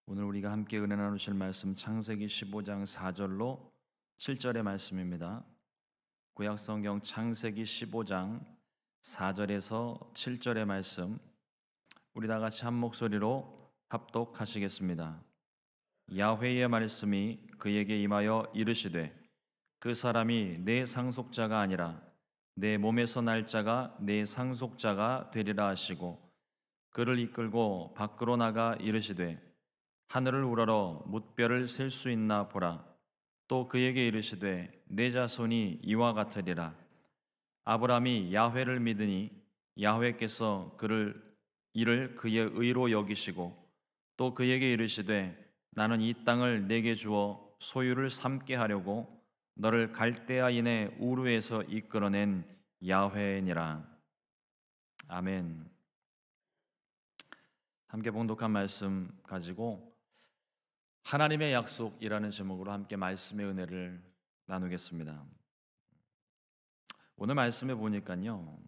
오늘 우리가 함께 은혜 나누실 말씀 창세기 15장 4절로 7절의 말씀입니다. 구약성경 창세기 15장 4절에서 7절의 말씀, 우리 다 같이 한 목소리로 합독하시겠습니다. 야훼의 말씀이 그에게 임하여 이르시되 그 사람이 내 상속자가 아니라 내 몸에서 날 자가 내 상속자가 되리라 하시고, 그를 이끌고 밖으로 나가 이르시되 하늘을 우러러 뭇별을 셀 수 있나 보라. 또 그에게 이르시되 내 자손이 이와 같으리라. 아브라함이 야훼를 믿으니 야훼께서 이를 그의 의로 여기시고, 또 그에게 이르시되 나는 이 땅을 내게 주어 소유를 삼게 하려고 너를 갈대아인의 우르에서 이끌어낸 야훼니라. 아멘. 함께 봉독한 말씀 가지고 하나님의 약속이라는 제목으로 함께 말씀의 은혜를 나누겠습니다. 오늘 말씀에 보니까요,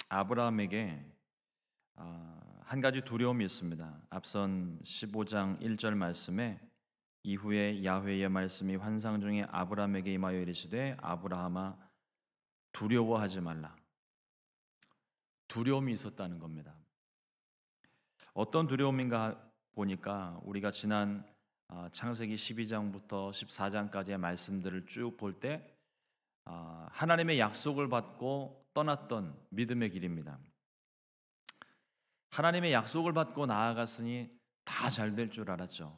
아브라함에게 한 가지 두려움이 있습니다. 앞선 15장 1절 말씀에 이후에 야훼의 말씀이 환상 중에 아브라함에게 임하여 이르시되 아브라함아 두려워하지 말라. 두려움이 있었다는 겁니다. 어떤 두려움인가 보니까 우리가 지난 창세기 12장부터 14장까지의 말씀들을 쭉 볼 때 하나님의 약속을 받고 떠났던 믿음의 길입니다. 하나님의 약속을 받고 나아갔으니 다 잘 될 줄 알았죠.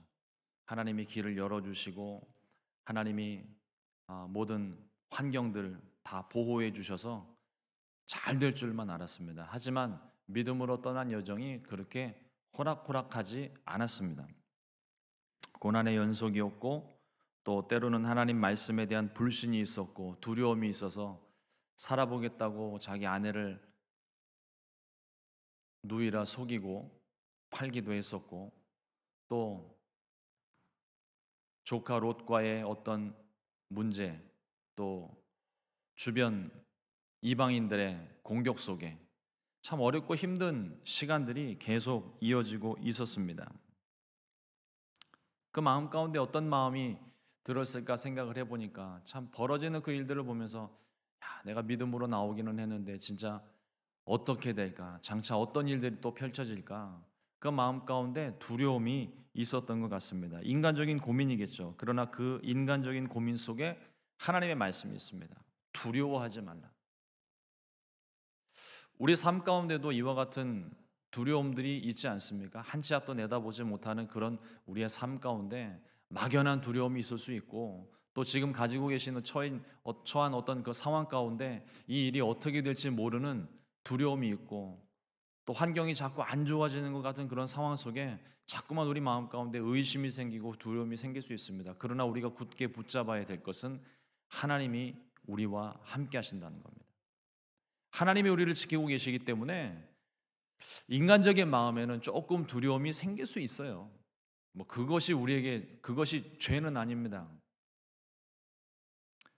하나님이 길을 열어주시고 하나님이 모든 환경들 다 보호해 주셔서 잘 될 줄만 알았습니다. 하지만 믿음으로 떠난 여정이 그렇게 호락호락하지 않았습니다. 고난의 연속이었고, 또 때로는 하나님 말씀에 대한 불신이 있었고 두려움이 있어서 살아보겠다고 자기 아내를 누이라 속이고 팔기도 했었고, 또 조카 롯과의 어떤 문제, 또 주변 이방인들의 공격 속에 참 어렵고 힘든 시간들이 계속 이어지고 있었습니다. 그 마음 가운데 어떤 마음이 들었을까 생각을 해보니까 참 벌어지는 그 일들을 보면서 내가 믿음으로 나오기는 했는데 진짜 어떻게 될까? 장차 어떤 일들이 또 펼쳐질까? 그 마음 가운데 두려움이 있었던 것 같습니다. 인간적인 고민이겠죠. 그러나 그 인간적인 고민 속에 하나님의 말씀이 있습니다. 두려워하지 말라. 우리 삶 가운데도 이와 같은 두려움들이 있지 않습니까? 한 치 앞도 내다보지 못하는 그런 우리의 삶 가운데 막연한 두려움이 있을 수 있고, 또 지금 가지고 계시는 처한 어떤 그 상황 가운데 이 일이 어떻게 될지 모르는 두려움이 있고, 또 환경이 자꾸 안 좋아지는 것 같은 그런 상황 속에 자꾸만 우리 마음 가운데 의심이 생기고 두려움이 생길 수 있습니다. 그러나 우리가 굳게 붙잡아야 될 것은 하나님이 우리와 함께 하신다는 겁니다. 하나님이 우리를 지키고 계시기 때문에 인간적인 마음에는 조금 두려움이 생길 수 있어요. 그것이 죄는 아닙니다.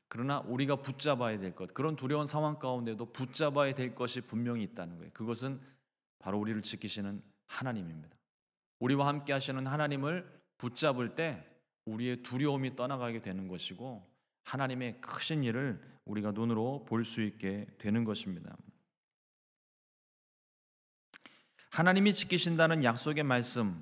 그러나 우리가 붙잡아야 될 것, 그런 두려운 상황 가운데도 붙잡아야 될 것이 분명히 있다는 거예요. 그것은 바로 우리를 지키시는 하나님입니다. 우리와 함께 하시는 하나님을 붙잡을 때 우리의 두려움이 떠나가게 되는 것이고, 하나님의 크신 일을 우리가 눈으로 볼 수 있게 되는 것입니다. 하나님이 지키신다는 약속의 말씀을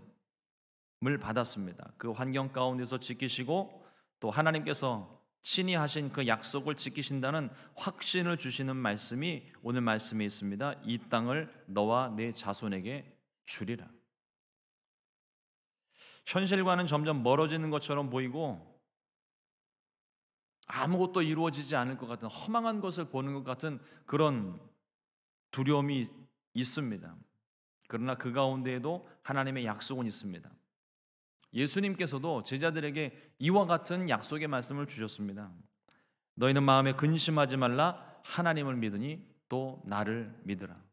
받았습니다. 그 환경 가운데서 지키시고, 또 하나님께서 친히 하신 그 약속을 지키신다는 확신을 주시는 말씀이 오늘 말씀에 있습니다. 이 땅을 너와 내 자손에게 주리라. 현실과는 점점 멀어지는 것처럼 보이고 아무것도 이루어지지 않을 것 같은 허망한 것을 보는 것 같은 그런 두려움이 있습니다. 그러나 그 가운데에도 하나님의 약속은 있습니다. 예수님께서도 제자들에게 이와 같은 약속의 말씀을 주셨습니다. 너희는 마음에 근심하지 말라. 하나님을 믿으니 또 나를 믿으라.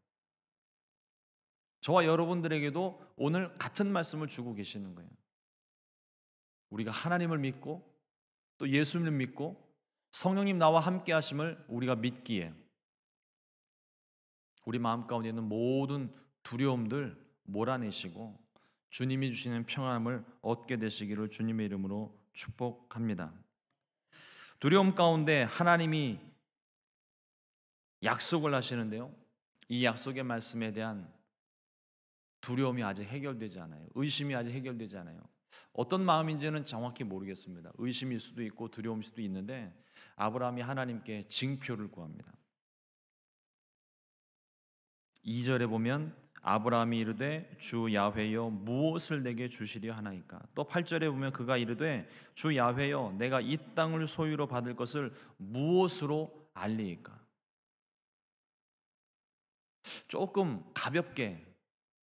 저와 여러분들에게도 오늘 같은 말씀을 주고 계시는 거예요. 우리가 하나님을 믿고 또 예수님을 믿고 성령님 나와 함께 하심을 우리가 믿기에 우리 마음 가운데 있는 모든 두려움들 몰아내시고 주님이 주시는 평안함을 얻게 되시기를 주님의 이름으로 축복합니다. 두려움 가운데 하나님이 약속을 하시는데요, 이 약속의 말씀에 대한 두려움이 아직 해결되지 않아요. 의심이 아직 해결되지 않아요. 어떤 마음인지는 정확히 모르겠습니다. 의심일 수도 있고 두려움일 수도 있는데 아브라함이 하나님께 징표를 구합니다. 2절에 보면 아브라함이 이르되 주 야훼여 무엇을 내게 주시려 하나이까. 또 8절에 보면 그가 이르되 주 야훼여 내가 이 땅을 소유로 받을 것을 무엇으로 알리이까. 조금 가볍게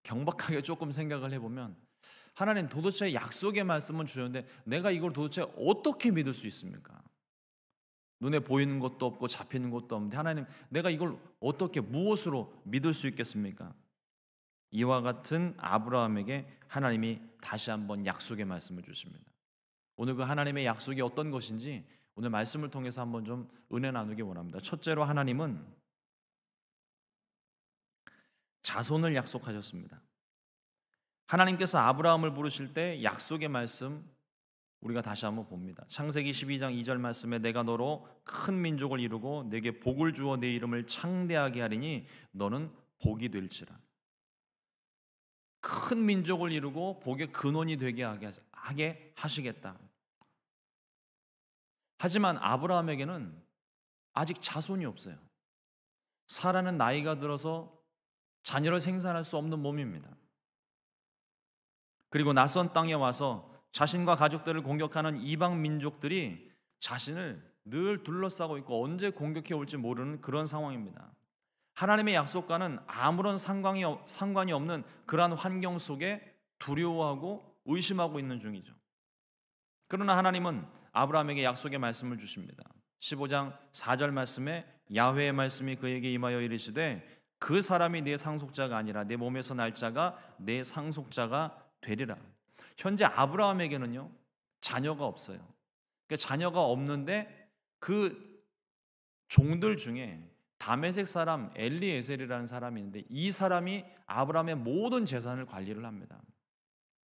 경박하게 조금 생각을 해보면 하나님 도대체 약속의 말씀은 주셨는데 내가 이걸 도대체 어떻게 믿을 수 있습니까? 눈에 보이는 것도 없고 잡히는 것도 없는데 하나님 내가 이걸 어떻게 무엇으로 믿을 수 있겠습니까? 이와 같은 아브라함에게 하나님이 다시 한번 약속의 말씀을 주십니다. 오늘 그 하나님의 약속이 어떤 것인지 오늘 말씀을 통해서 한번 좀 은혜 나누기 원합니다. 첫째로 하나님은 자손을 약속하셨습니다. 하나님께서 아브라함을 부르실 때 약속의 말씀 우리가 다시 한번 봅니다. 창세기 12장 2절 말씀에 내가 너로 큰 민족을 이루고 내게 복을 주어 내 이름을 창대하게 하리니 너는 복이 될지라. 큰 민족을 이루고 복의 근원이 되게 하게 하시겠다. 하지만 아브라함에게는 아직 자손이 없어요. 사라는 나이가 들어서 자녀를 생산할 수 없는 몸입니다. 그리고 낯선 땅에 와서 자신과 가족들을 공격하는 이방 민족들이 자신을 늘 둘러싸고 있고 언제 공격해 올지 모르는 그런 상황입니다. 하나님의 약속과는 아무런 상관이 없는 그러한 환경 속에 두려워하고 의심하고 있는 중이죠. 그러나 하나님은 아브라함에게 약속의 말씀을 주십니다. 15장 4절 말씀에 야훼의 말씀이 그에게 임하여 이르시되 그 사람이 내 상속자가 아니라 내 몸에서 날 자가 내 상속자가 되리라. 현재 아브라함에게는요 자녀가 없어요. 그러니까 자녀가 없는데 그 종들 중에 다메섹 사람 엘리에셀이라는 사람이 있는데 이 사람이 아브라함의 모든 재산을 관리를 합니다.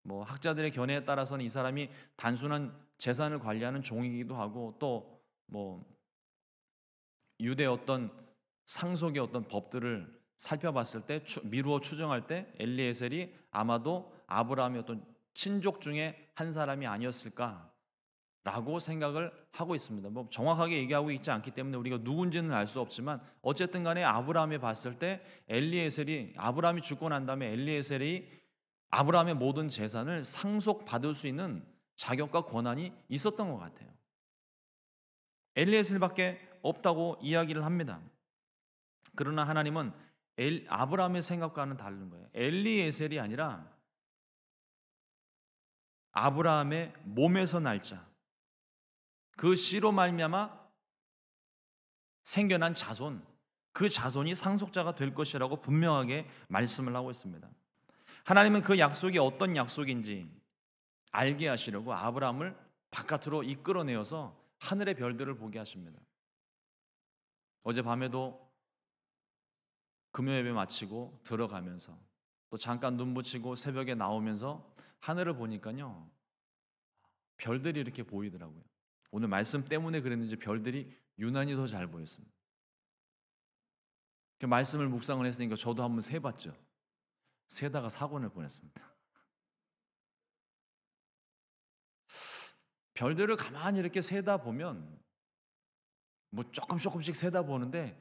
뭐 학자들의 견해에 따라서는 이 사람이 단순한 재산을 관리하는 종이기도 하고 또 뭐 유대 어떤 상속의 어떤 법들을 살펴봤을 때 미루어 추정할 때 엘리에셀이 아마도 아브라함의 어떤 친족 중에 한 사람이 아니었을까라고 생각을 하고 있습니다. 뭐 정확하게 얘기하고 있지 않기 때문에 우리가 누군지는 알 수 없지만 어쨌든 간에 아브라함이 봤을 때 엘리에셀이 아브라함이 죽고 난 다음에 엘리에셀이 아브라함의 모든 재산을 상속받을 수 있는 자격과 권한이 있었던 것 같아요. 엘리에셀밖에 없다고 이야기를 합니다. 그러나 하나님은 아브라함의 생각과는 다른 거예요. 엘리에셀이 아니라 아브라함의 몸에서 날 자, 그 씨로 말미암아 생겨난 자손, 그 자손이 상속자가 될 것이라고 분명하게 말씀을 하고 있습니다. 하나님은 그 약속이 어떤 약속인지 알게 하시려고 아브라함을 바깥으로 이끌어내어서 하늘의 별들을 보게 하십니다. 어젯밤에도 금요예배 마치고 들어가면서 또 잠깐 눈 붙이고 새벽에 나오면서 하늘을 보니까요 별들이 이렇게 보이더라고요. 오늘 말씀 때문에 그랬는지 별들이 유난히 더 잘 보였습니다. 그 말씀을 묵상을 했으니까 저도 한번 세봤죠. 세다가 사고를 뻔했습니다. 별들을 가만히 이렇게 세다 보면 뭐 조금씩 세다 보는데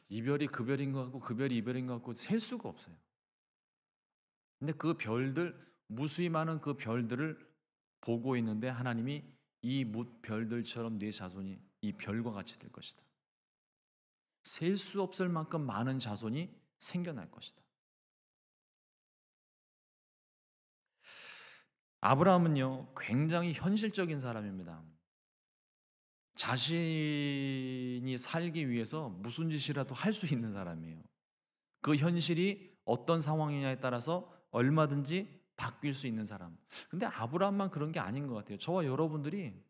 이 별이 그 별인 것 같고 그 별이 이 별인 것 같고 셀 수가 없어요. 근데 그 별들, 무수히 많은 그 별들을 보고 있는데 하나님이 이 별들처럼 네 자손이 이 별과 같이 될 것이다. 셀 수 없을 만큼 많은 자손이 생겨날 것이다. 아브라함은요 굉장히 현실적인 사람입니다. 자신이 살기 위해서 무슨 짓이라도 할 수 있는 사람이에요. 그 현실이 어떤 상황이냐에 따라서 얼마든지 바뀔 수 있는 사람. 근데 아브라함만 그런 게 아닌 것 같아요. 저와 여러분들이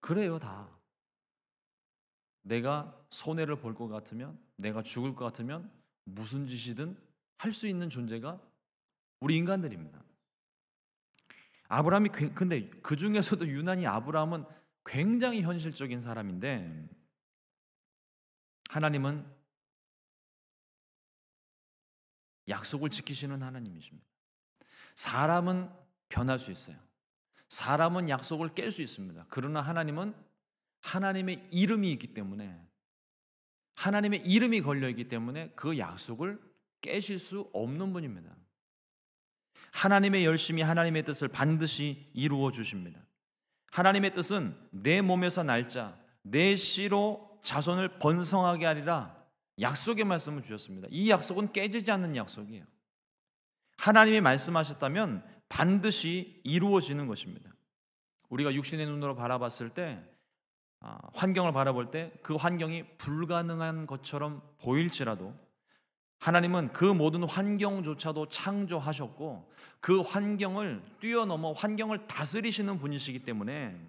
그래요 다. 내가 손해를 볼 것 같으면 내가 죽을 것 같으면 무슨 짓이든 할 수 있는 존재가 우리 인간들입니다. 아브라함이 근데 그 중에서도 유난히 아브라함은 굉장히 현실적인 사람인데 하나님은 약속을 지키시는 하나님이십니다. 사람은 변할 수 있어요. 사람은 약속을 깰 수 있습니다. 그러나 하나님은 하나님의 이름이 있기 때문에 하나님의 이름이 걸려있기 때문에 그 약속을 깨실 수 없는 분입니다. 하나님의 열심이 하나님의 뜻을 반드시 이루어 주십니다. 하나님의 뜻은 내 몸에서 날자 내 씨로 자손을 번성하게 하리라 약속의 말씀을 주셨습니다. 이 약속은 깨지지 않는 약속이에요. 하나님이 말씀하셨다면 반드시 이루어지는 것입니다. 우리가 육신의 눈으로 바라봤을 때 환경을 바라볼 때 그 환경이 불가능한 것처럼 보일지라도 하나님은 그 모든 환경조차도 창조하셨고 그 환경을 뛰어넘어 환경을 다스리시는 분이시기 때문에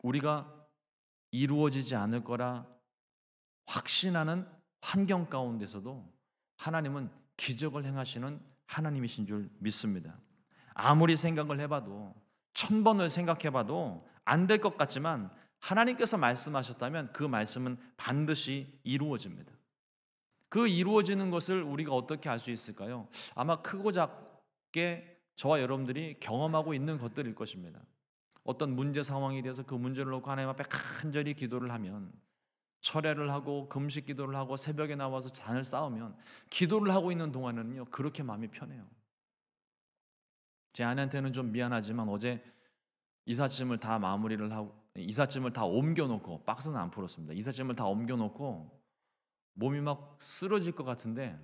우리가 이루어지지 않을 거라 확신하는 환경 가운데서도 하나님은 기적을 행하시는 하나님이신 줄 믿습니다. 아무리 생각을 해봐도 1000번을 생각해봐도 안 될 것 같지만 하나님께서 말씀하셨다면 그 말씀은 반드시 이루어집니다. 그 이루어지는 것을 우리가 어떻게 알 수 있을까요? 아마 크고 작게 저와 여러분들이 경험하고 있는 것들일 것입니다. 어떤 문제 상황에 대해서 그 문제를 놓고 하나님 앞에 간절히 기도를 하면 철회를 하고 금식 기도를 하고 새벽에 나와서 잔을 쌓으면 기도를 하고 있는 동안에는요 그렇게 마음이 편해요. 제 아내한테는 좀 미안하지만 어제 이삿짐을 다 마무리를 하고 이삿짐을 다 옮겨놓고 박스는 안 풀었습니다. 이삿짐을 다 옮겨놓고 몸이 막 쓰러질 것 같은데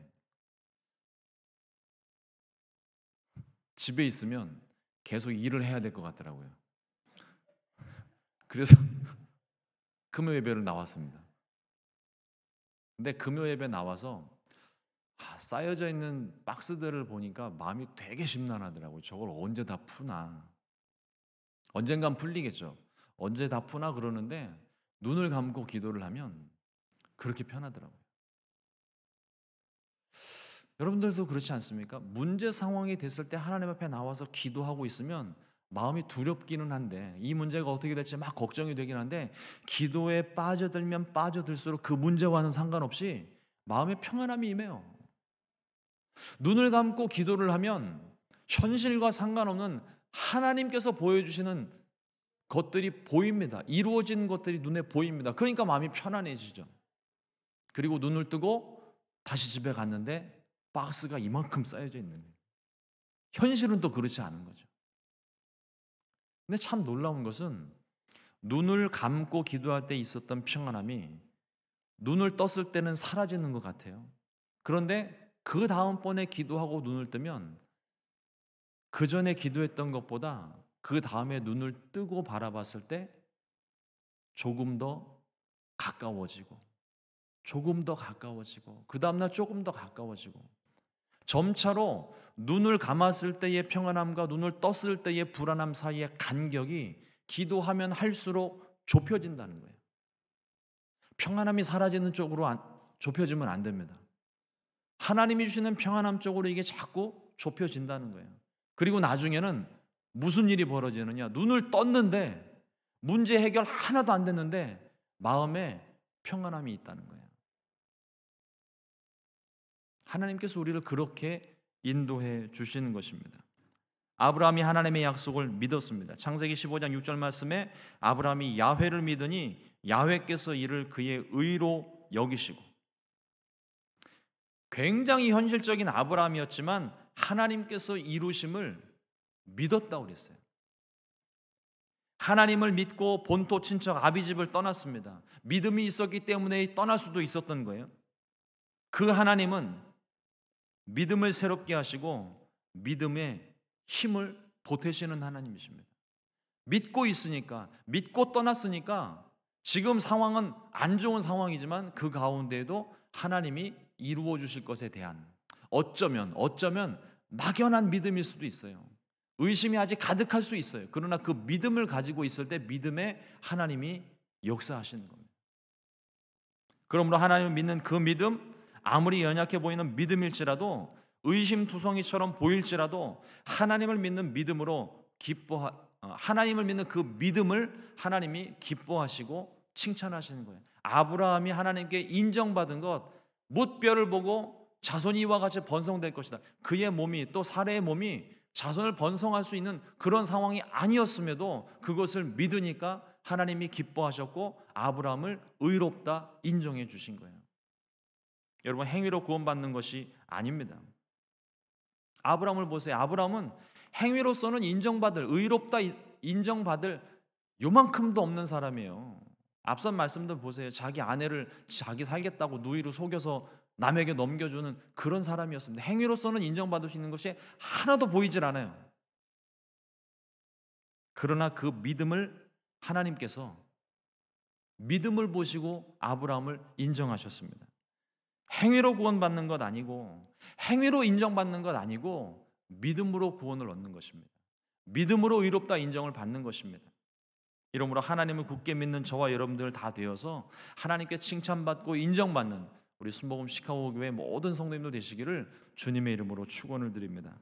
집에 있으면 계속 일을 해야 될 것 같더라고요. 그래서 금요 예배를 나왔습니다. 근데 금요 예배 나와서 쌓여져 있는 박스들을 보니까 마음이 되게 심란하더라고요. 저걸 언제 다 푸나. 언젠간 풀리겠죠. 언제 다 푸나 그러는데 눈을 감고 기도를 하면 그렇게 편하더라고요. 여러분들도 그렇지 않습니까? 문제 상황이 됐을 때 하나님 앞에 나와서 기도하고 있으면 마음이 두렵기는 한데 이 문제가 어떻게 될지 막 걱정이 되긴 한데 기도에 빠져들면 빠져들수록 그 문제와는 상관없이 마음의 평안함이 임해요. 눈을 감고 기도를 하면 현실과 상관없는 하나님께서 보여주시는 것들이 보입니다. 이루어진 것들이 눈에 보입니다. 그러니까 마음이 편안해지죠. 그리고 눈을 뜨고 다시 집에 갔는데 박스가 이만큼 쌓여져 있는 거예요. 현실은 또 그렇지 않은 거죠. 근데 참 놀라운 것은 눈을 감고 기도할 때 있었던 평안함이 눈을 떴을 때는 사라지는 것 같아요. 그런데 그 다음번에 기도하고 눈을 뜨면 그 전에 기도했던 것보다 그 다음에 눈을 뜨고 바라봤을 때 조금 더 가까워지고 조금 더 가까워지고 그 다음날 조금 더 가까워지고 점차로 눈을 감았을 때의 평안함과 눈을 떴을 때의 불안함 사이의 간격이 기도하면 할수록 좁혀진다는 거예요. 평안함이 사라지는 쪽으로 좁혀지면 안 됩니다. 하나님이 주시는 평안함 쪽으로 이게 자꾸 좁혀진다는 거예요. 그리고 나중에는 무슨 일이 벌어지느냐, 눈을 떴는데 문제 해결 하나도 안 됐는데 마음에 평안함이 있다는 거예요. 하나님께서 우리를 그렇게 인도해 주시는 것입니다. 아브라함이 하나님의 약속을 믿었습니다. 창세기 15장 6절 말씀에 아브라함이 야훼를 믿으니 야훼께서 이를 그의 의로 여기시고, 굉장히 현실적인 아브라함이었지만 하나님께서 이루심을 믿었다고 그랬어요. 하나님을 믿고 본토 친척 아비집을 떠났습니다. 믿음이 있었기 때문에 떠날 수도 있었던 거예요. 그 하나님은 믿음을 새롭게 하시고 믿음의 힘을 보태시는 하나님이십니다. 믿고 있으니까, 믿고 떠났으니까 지금 상황은 안 좋은 상황이지만 그 가운데에도 하나님이 이루어 주실 것에 대한 어쩌면 막연한 믿음일 수도 있어요. 의심이 아직 가득할 수 있어요. 그러나 그 믿음을 가지고 있을 때 믿음에 하나님이 역사하시는 겁니다. 그러므로 하나님을 믿는 그 믿음, 아무리 연약해 보이는 믿음일지라도, 의심투성이처럼 보일지라도 하나님을 믿는 믿음으로 하나님을 믿는 그 믿음을 하나님이 기뻐하시고 칭찬하시는 거예요. 아브라함이 하나님께 인정받은 것, 뭇뼈를 보고 자손이 이와 같이 번성될 것이다. 그의 몸이, 또 사레의 몸이 자손을 번성할 수 있는 그런 상황이 아니었음에도 그것을 믿으니까 하나님이 기뻐하셨고 아브라함을 의롭다 인정해 주신 거예요. 여러분, 행위로 구원받는 것이 아닙니다. 아브라함을 보세요. 아브라함은 행위로서는 인정받을, 의롭다 인정받을 요만큼도 없는 사람이에요. 앞선 말씀들 보세요. 자기 아내를 자기 살겠다고 누이로 속여서 남에게 넘겨주는 그런 사람이었습니다. 행위로서는 인정받을 수 있는 것이 하나도 보이질 않아요. 그러나 그 믿음을 하나님께서 믿음을 보시고 아브라함을 인정하셨습니다. 행위로 구원받는 것 아니고, 행위로 인정받는 것 아니고 믿음으로 구원을 얻는 것입니다. 믿음으로 의롭다 인정을 받는 것입니다. 이러므로 하나님을 굳게 믿는 저와 여러분들 다 되어서 하나님께 칭찬받고 인정받는 우리 순복음 시카고 교회 모든 성도님들 되시기를 주님의 이름으로 축원을 드립니다.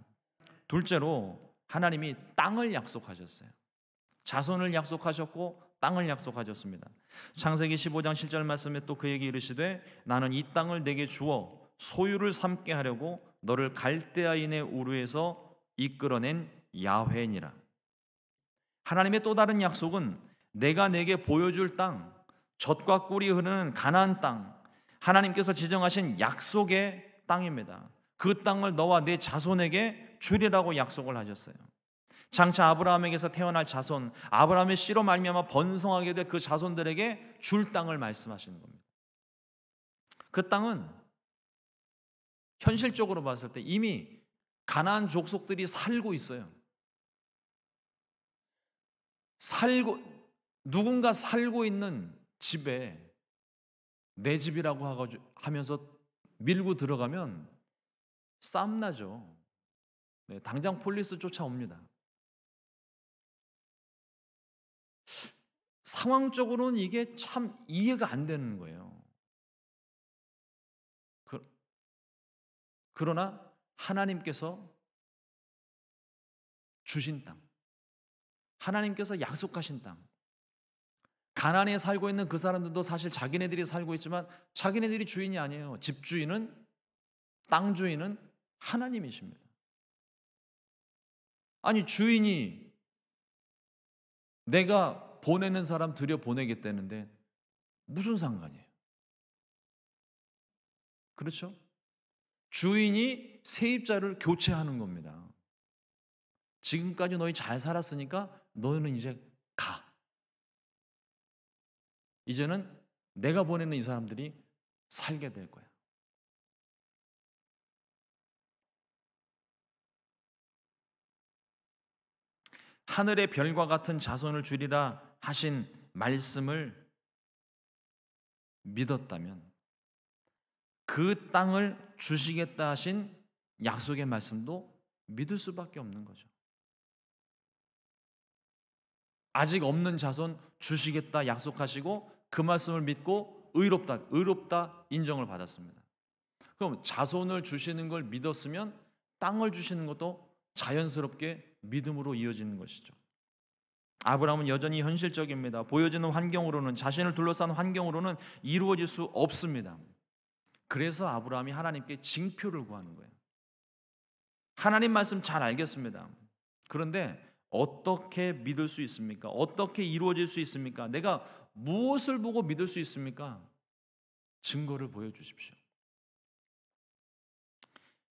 둘째로, 하나님이 땅을 약속하셨어요. 자손을 약속하셨고 땅을 약속하셨습니다. 창세기 15장 7절 말씀에 또 그에게 이르시되 나는 이 땅을 내게 주어 소유를 삼게 하려고 너를 갈대아인의 우르에서 이끌어낸 야훼니라. 하나님의 또 다른 약속은 내가 내게 보여줄 땅, 젖과 꿀이 흐르는 가나안 땅, 하나님께서 지정하신 약속의 땅입니다. 그 땅을 너와 내 자손에게 주리라고 약속을 하셨어요. 장차 아브라함에게서 태어날 자손, 아브라함의 씨로 말미암아 번성하게 될 그 자손들에게 줄 땅을 말씀하시는 겁니다. 그 땅은 현실적으로 봤을 때 이미 가나안 족속들이 살고 있어요. 누군가 살고 있는 집에 내 집이라고 하면서 밀고 들어가면 싸움 나죠. 네, 당장 폴리스 쫓아옵니다. 상황적으로는 이게 참 이해가 안 되는 거예요. 그러나 하나님께서 주신 땅, 하나님께서 약속하신 땅, 가나안에 살고 있는 그 사람들도 사실 자기네들이 살고 있지만 자기네들이 주인이 아니에요. 집주인은, 땅 주인은 하나님이십니다. 아니, 주인이 내가 보내는 사람 들여보내겠다는데 무슨 상관이에요? 그렇죠? 주인이 세입자를 교체하는 겁니다. 지금까지 너희 잘 살았으니까 너희는 이제 가. 이제는 내가 보내는 이 사람들이 살게 될 거야. 하늘의 별과 같은 자손을 주리라 하신 말씀을 믿었다면 그 땅을 주시겠다 하신 약속의 말씀도 믿을 수밖에 없는 거죠. 아직 없는 자손 주시겠다 약속하시고 그 말씀을 믿고 의롭다 인정을 받았습니다. 그럼 자손을 주시는 걸 믿었으면 땅을 주시는 것도 자연스럽게 믿음으로 이어지는 것이죠. 아브라함은 여전히 현실적입니다. 보여지는 환경으로는, 자신을 둘러싼 환경으로는 이루어질 수 없습니다. 그래서 아브라함이 하나님께 징표를 구하는 거예요. 하나님 말씀 잘 알겠습니다. 그런데 어떻게 믿을 수 있습니까? 어떻게 이루어질 수 있습니까? 내가 무엇을 보고 믿을 수 있습니까? 증거를 보여주십시오.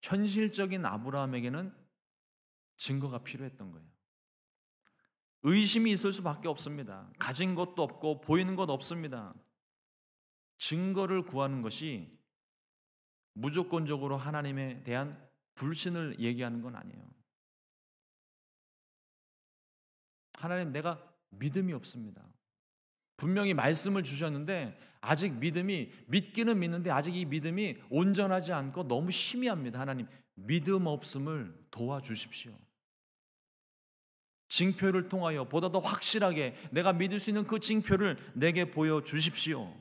현실적인 아브라함에게는 증거가 필요했던 거예요. 의심이 있을 수밖에 없습니다. 가진 것도 없고 보이는 것 없습니다. 증거를 구하는 것이 무조건적으로 하나님에 대한 불신을 얘기하는 건 아니에요. 하나님, 내가 믿음이 없습니다. 분명히 말씀을 주셨는데 아직 믿기는 믿는데 아직 이 믿음이 온전하지 않고 너무 희미합니다. 하나님, 믿음 없음을 도와주십시오. 징표를 통하여 보다 더 확실하게 내가 믿을 수 있는 그 징표를 내게 보여주십시오.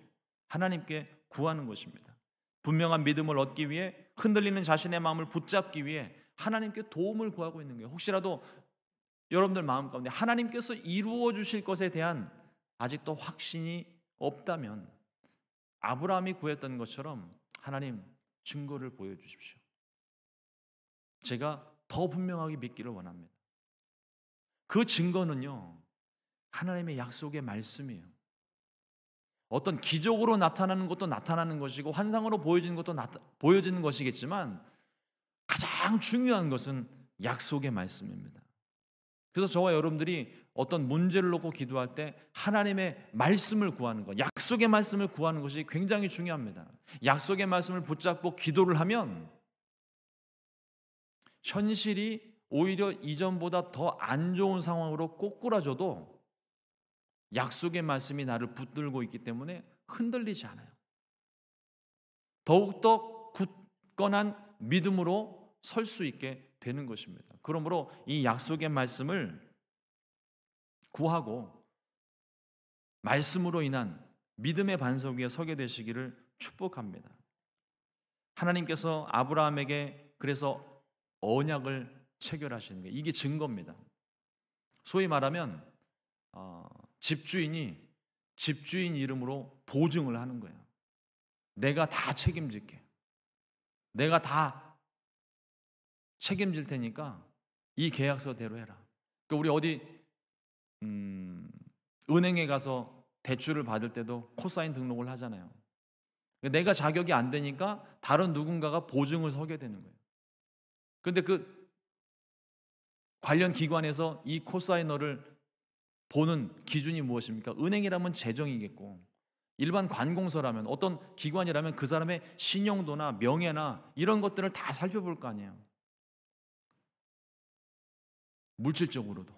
하나님께 구하는 것입니다. 분명한 믿음을 얻기 위해, 흔들리는 자신의 마음을 붙잡기 위해 하나님께 도움을 구하고 있는 거예요. 혹시라도 여러분들 마음 가운데 하나님께서 이루어 주실 것에 대한 아직도 확신이 없다면 아브라함이 구했던 것처럼 하나님 증거를 보여주십시오. 제가 더 분명하게 믿기를 원합니다. 그 증거는요, 하나님의 약속의 말씀이에요. 어떤 기적으로 나타나는 것도 나타나는 것이고 환상으로 보여지는 것도 보여지는 것이겠지만 가장 중요한 것은 약속의 말씀입니다. 그래서 저와 여러분들이 어떤 문제를 놓고 기도할 때 하나님의 말씀을 구하는 것, 약속의 말씀을 구하는 것이 굉장히 중요합니다. 약속의 말씀을 붙잡고 기도를 하면 현실이 오히려 이전보다 더 안 좋은 상황으로 꼬꾸라져도 약속의 말씀이 나를 붙들고 있기 때문에 흔들리지 않아요. 더욱더 굳건한 믿음으로 설 수 있게 되는 것입니다. 그러므로 이 약속의 말씀을 구하고 말씀으로 인한 믿음의 반석 위에 서게 되시기를 축복합니다. 하나님께서 아브라함에게 그래서 언약을 체결하시는 거예요. 이게 증거입니다. 소위 말하면 집주인이 집주인 이름으로 보증을 하는 거예요. 내가 다 책임질게. 내가 다 책임질 테니까 이 계약서대로 해라. 그러니까 우리 어디 은행에 가서 대출을 받을 때도 코사인 등록을 하잖아요. 내가 자격이 안 되니까 다른 누군가가 보증을 서게 되는 거예요. 그런데 그 관련 기관에서 이 코사이너를 보는 기준이 무엇입니까? 은행이라면 재정이겠고 일반 관공서라면 어떤 기관이라면 그 사람의 신용도나 명예나 이런 것들을 다 살펴볼 거 아니에요. 물질적으로도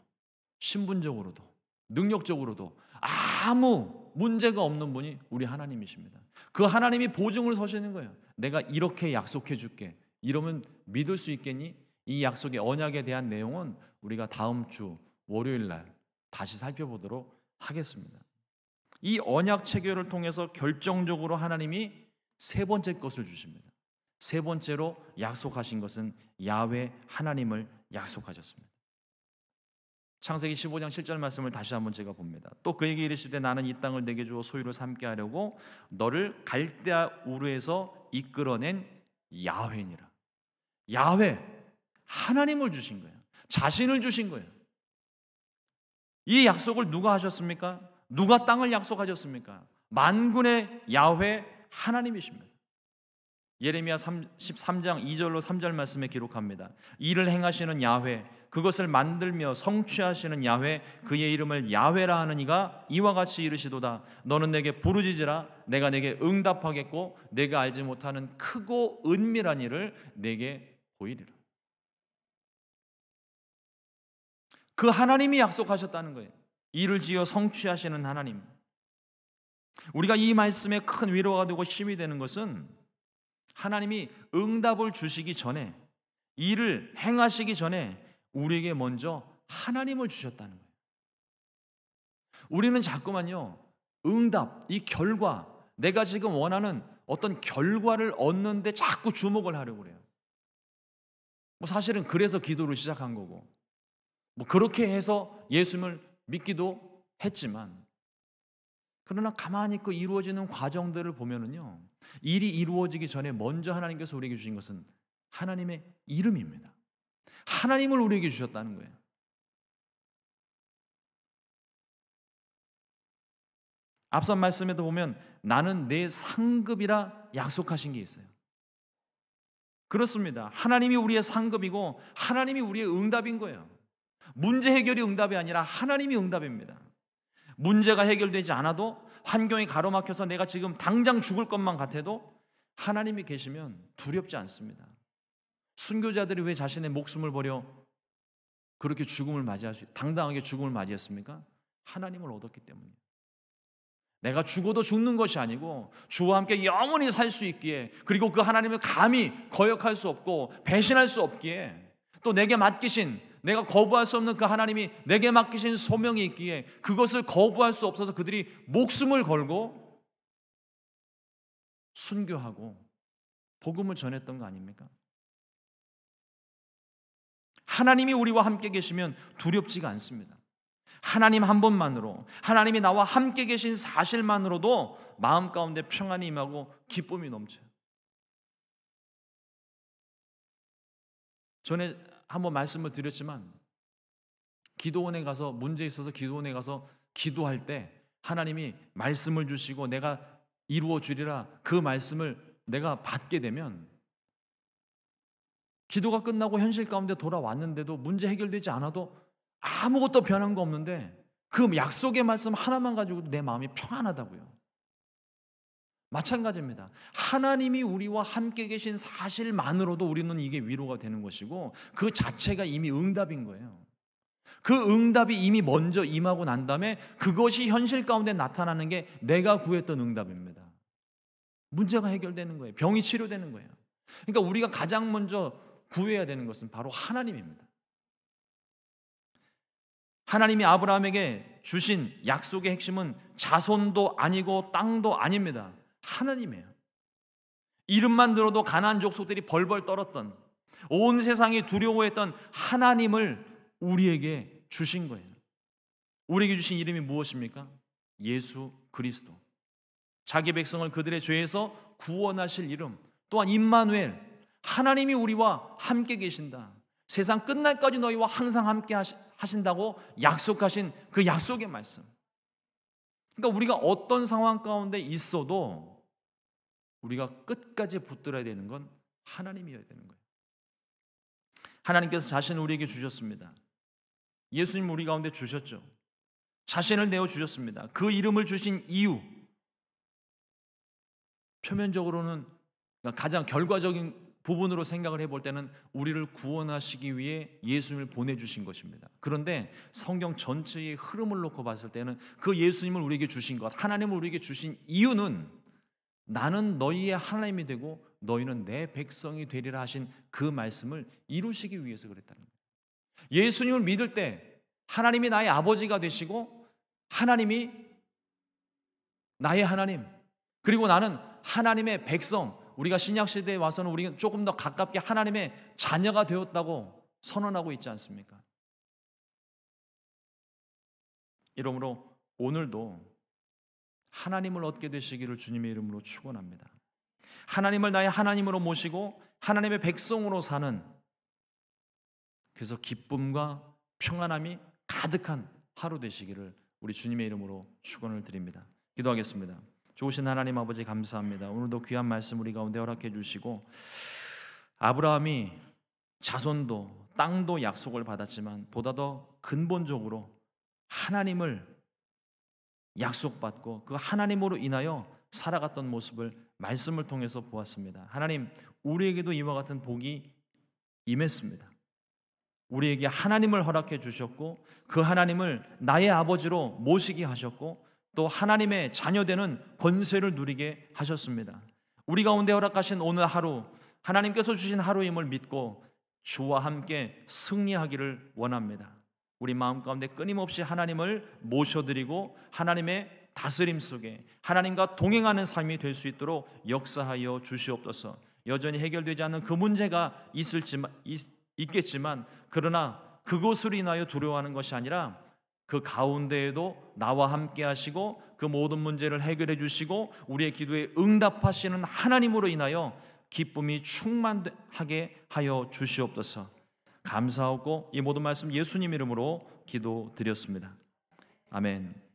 신분적으로도 능력적으로도 아무 문제가 없는 분이 우리 하나님이십니다. 그 하나님이 보증을 서시는 거예요. 내가 이렇게 약속해 줄게. 이러면 믿을 수 있겠니? 이 약속의 언약에 대한 내용은 우리가 다음 주 월요일 날 다시 살펴보도록 하겠습니다. 이 언약 체결을 통해서 결정적으로 하나님이 세 번째 것을 주십니다. 세 번째로 약속하신 것은 야훼 하나님을 약속하셨습니다. 창세기 15장 7절 말씀을 다시 한번 제가 봅니다. 또 그에게 이르시되 나는 이 땅을 내게 주어 소유로 삼게 하려고 너를 갈대아 우르에서 이끌어낸 야훼니라. 야훼 하나님을 주신 거예요. 자신을 주신 거예요. 이 약속을 누가 하셨습니까? 누가 땅을 약속하셨습니까? 만군의 야훼 하나님이십니다. 예레미야 13장 2절로 3절 말씀에 기록합니다. 이를 행하시는 야훼, 그것을 만들며 성취하시는 야훼, 그의 이름을 야훼라 하는 이가 이와 같이 이르시도다. 너는 내게 부르짖으라. 내가 내게 응답하겠고 내가 알지 못하는 크고 은밀한 일을 내게 보이리라. 그 하나님이 약속하셨다는 거예요. 이를 지어 성취하시는 하나님. 우리가 이 말씀에 큰 위로가 되고 힘이 되는 것은 하나님이 응답을 주시기 전에, 일을 행하시기 전에 우리에게 먼저 하나님을 주셨다는 거예요. 우리는 자꾸만요, 응답, 이 결과, 내가 지금 원하는 어떤 결과를 얻는데 자꾸 주목을 하려고 그래요. 사실은 그래서 기도를 시작한 거고, 그렇게 해서 예수님을 믿기도 했지만, 그러나 가만히 그 이루어지는 과정들을 보면은요, 일이 이루어지기 전에 먼저 하나님께서 우리에게 주신 것은 하나님의 이름입니다. 하나님을 우리에게 주셨다는 거예요. 앞선 말씀에도 보면 나는 내 상급이라 약속하신 게 있어요. 그렇습니다. 하나님이 우리의 상급이고 하나님이 우리의 응답인 거예요. 문제 해결이 응답이 아니라 하나님이 응답입니다. 문제가 해결되지 않아도, 환경이 가로막혀서 내가 지금 당장 죽을 것만 같아도 하나님이 계시면 두렵지 않습니다. 순교자들이 왜 자신의 목숨을 버려 그렇게 죽음을 맞이할 수, 당당하게 죽음을 맞이했습니까? 하나님을 얻었기 때문이에요. 내가 죽어도 죽는 것이 아니고 주와 함께 영원히 살 수 있기에, 그리고 그 하나님을 감히 거역할 수 없고 배신할 수 없기에, 또 내게 맡기신, 내가 거부할 수 없는 그 하나님이 내게 맡기신 소명이 있기에 그것을 거부할 수 없어서 그들이 목숨을 걸고 순교하고 복음을 전했던 거 아닙니까? 하나님이 우리와 함께 계시면 두렵지가 않습니다. 하나님 한 분만으로, 하나님이 나와 함께 계신 사실만으로도 마음 가운데 평안이 임하고 기쁨이 넘쳐요. 전에 한번 말씀을 드렸지만 기도원에 가서 문제 있어서 기도원에 가서 기도할 때 하나님이 말씀을 주시고 내가 이루어 주리라 그 말씀을 내가 받게 되면 기도가 끝나고 현실 가운데 돌아왔는데도 문제 해결되지 않아도 아무것도 변한 거 없는데 그 약속의 말씀 하나만 가지고도 내 마음이 평안하다고요. 마찬가지입니다. 하나님이 우리와 함께 계신 사실만으로도 우리는 이게 위로가 되는 것이고 그 자체가 이미 응답인 거예요. 그 응답이 이미 먼저 임하고 난 다음에 그것이 현실 가운데 나타나는 게 내가 구했던 응답입니다. 문제가 해결되는 거예요. 병이 치료되는 거예요. 그러니까 우리가 가장 먼저 구해야 되는 것은 바로 하나님입니다. 하나님이 아브라함에게 주신 약속의 핵심은 자손도 아니고 땅도 아닙니다. 하나님이에요. 이름만 들어도 가나안 족속들이 벌벌 떨었던, 온 세상이 두려워했던 하나님을 우리에게 주신 거예요. 우리에게 주신 이름이 무엇입니까? 예수 그리스도. 자기 백성을 그들의 죄에서 구원하실 이름, 또한 임마누엘, 하나님이 우리와 함께 계신다, 세상 끝날까지 너희와 항상 함께 하신다고 약속하신 그 약속의 말씀. 그러니까 우리가 어떤 상황 가운데 있어도 우리가 끝까지 붙들어야 되는 건 하나님이어야 되는 거예요. 하나님께서 자신을 우리에게 주셨습니다. 예수님 우리 가운데 주셨죠. 자신을 내어주셨습니다. 그 이름을 주신 이유, 표면적으로는 가장 결과적인 부분으로 생각을 해볼 때는 우리를 구원하시기 위해 예수님을 보내주신 것입니다. 그런데 성경 전체의 흐름을 놓고 봤을 때는 그 예수님을 우리에게 주신 것, 하나님을 우리에게 주신 이유는 나는 너희의 하나님이 되고 너희는 내 백성이 되리라 하신 그 말씀을 이루시기 위해서 그랬다는 거예요. 예수님을 믿을 때 하나님이 나의 아버지가 되시고 하나님이 나의 하나님, 그리고 나는 하나님의 백성, 우리가 신약시대에 와서는 우리가 조금 더 가깝게 하나님의 자녀가 되었다고 선언하고 있지 않습니까? 이러므로 오늘도 하나님을 얻게 되시기를 주님의 이름으로 축원합니다. 하나님을 나의 하나님으로 모시고 하나님의 백성으로 사는, 그래서 기쁨과 평안함이 가득한 하루 되시기를 우리 주님의 이름으로 축원을 드립니다. 기도하겠습니다. 좋으신 하나님 아버지 감사합니다. 오늘도 귀한 말씀 우리 가운데 허락해 주시고, 아브라함이 자손도 땅도 약속을 받았지만 보다 더 근본적으로 하나님을 약속받고 그 하나님으로 인하여 살아갔던 모습을 말씀을 통해서 보았습니다. 하나님, 우리에게도 이와 같은 복이 임했습니다. 우리에게 하나님을 허락해 주셨고 그 하나님을 나의 아버지로 모시게 하셨고 또 하나님의 자녀되는 권세를 누리게 하셨습니다. 우리 가운데 허락하신 오늘 하루, 하나님께서 주신 하루임을 믿고 주와 함께 승리하기를 원합니다. 우리 마음 가운데 끊임없이 하나님을 모셔드리고 하나님의 다스림 속에 하나님과 동행하는 삶이 될 수 있도록 역사하여 주시옵소서. 여전히 해결되지 않는 그 문제가 있겠지만 그러나 그것으로 인하여 두려워하는 것이 아니라 그 가운데에도 나와 함께 하시고 그 모든 문제를 해결해 주시고 우리의 기도에 응답하시는 하나님으로 인하여 기쁨이 충만하게 하여 주시옵소서. 감사하고 이 모든 말씀 예수님 이름으로 기도드렸습니다. 아멘.